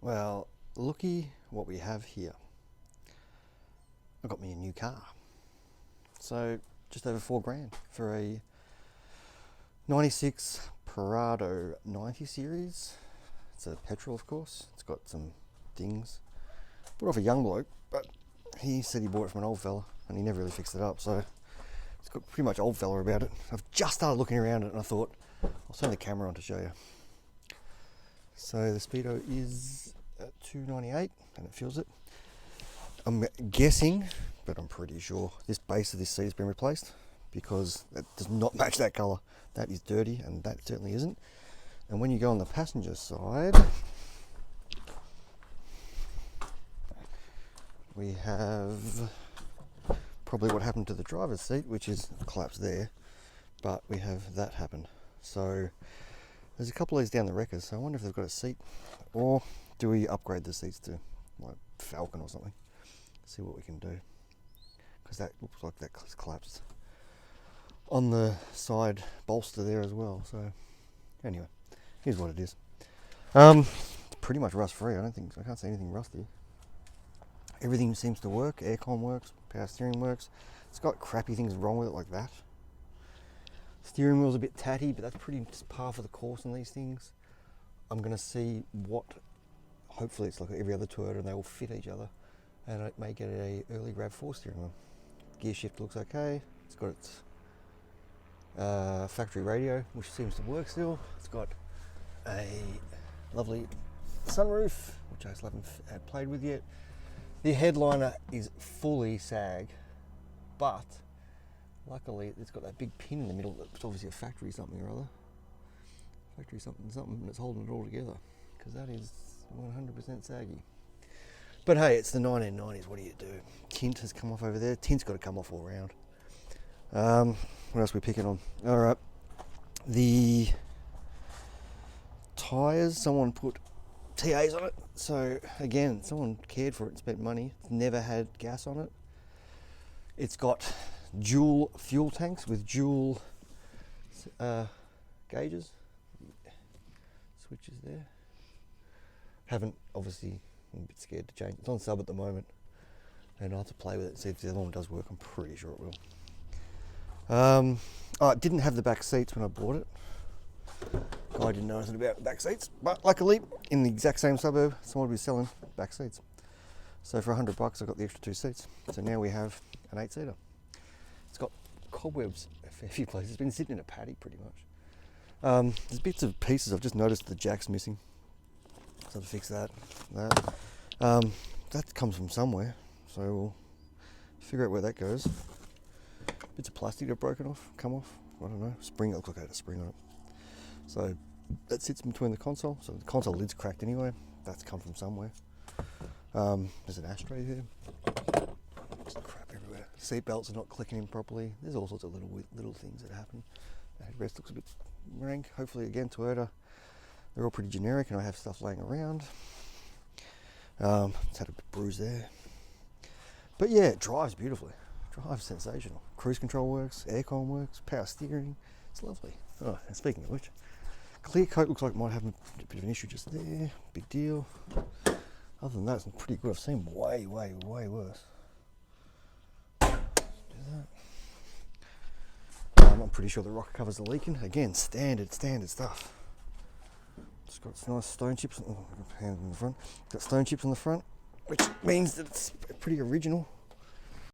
Well, looky what we have here. I got me a new car. So just over $4,000 for a 96 Prado 90 series. It's a petrol, of course. It's got some things. Bought off a young bloke, but he said he bought it from an old fella and he never really fixed it up. So it's got pretty much old fella about it. I've just started looking around it and I thought, I'll turn the camera on to show you. So the speedo is at 298 and it feels it. I'm guessing, but I'm pretty sure this base of this seat has been replaced because that does not match that colour. That is dirty and that certainly isn't. And when you go on the passenger side, we have probably what happened to the driver's seat, which is collapsed there, but we have that happen. So there's a couple of these down the wreckers, so I wonder if they've got a seat, or do we upgrade the seats to like Falcon or something? See what we can do, because that looks like that collapsed on the side bolster there as well. So anyway, here's what it is. Pretty much rust free. I can't see anything rusty. Everything seems to work. Aircon works, power steering works. It's got crappy things wrong with it like that. Steering wheel's a bit tatty, but that's pretty just par for the course on these things. I'm going to see what, hopefully it's like every other Toyota and they all fit each other, and it may get a early RAV4 steering wheel. Gear shift looks okay. It's got its factory radio, which seems to work still. It's got a lovely sunroof, which I still haven't played with yet. The headliner is fully sag, but luckily it's got that big pin in the middle that's obviously a factory something or other. Factory something, and it's holding it all together, because that is 100% saggy. But hey, it's the 1990s, what do you do? Tint has come off over there. Tint's got to come off all around. What else are we picking on? Alright, the tyres, someone put TAs on it. So again, someone cared for it and spent money. It's never had gas on it. It's got dual fuel tanks with dual gauges. Switches there. Haven't, obviously, I'm a bit scared to change. It's on sub at the moment, and I'll have to play with it and see if the other one does work. I'm pretty sure it will. Oh, it didn't have the back seats when I bought it. Guy didn't know anything about the back seats, but luckily, in the exact same suburb, someone will be selling back seats. So for $100, I got the extra 2 seats. So now we have an 8-seater. It's got cobwebs a fair few places. It's been sitting in a paddy pretty much. There's bits of pieces. I've just noticed the jack's missing. So to fix that. That comes from somewhere. So we'll figure out where that goes. Bits of plastic have broken off, come off. I don't know. Spring, it looks like I had a spring on it. So that sits between the console. So the console lid's cracked anyway. That's come from somewhere. There's an ashtray here. Just crap everywhere. Seat belts are not clicking in properly. There's all sorts of little things that happen. The headrest looks a bit rank. Hopefully, again, Toyota, they're all pretty generic, and I have stuff laying around. It's had a bruise there. But yeah, it drives beautifully. Drives sensational. Cruise control works, aircon works, power steering. It's lovely. Oh, and speaking of which, clear coat looks like it might have a bit of an issue just there. Big deal. Other than that, it's pretty good. I've seen way worse. Do that. I'm pretty sure the rocker covers are leaking. Again, standard stuff. It's got some nice stone chips. Hand in the front. Got stone chips on the front, which means that it's pretty original.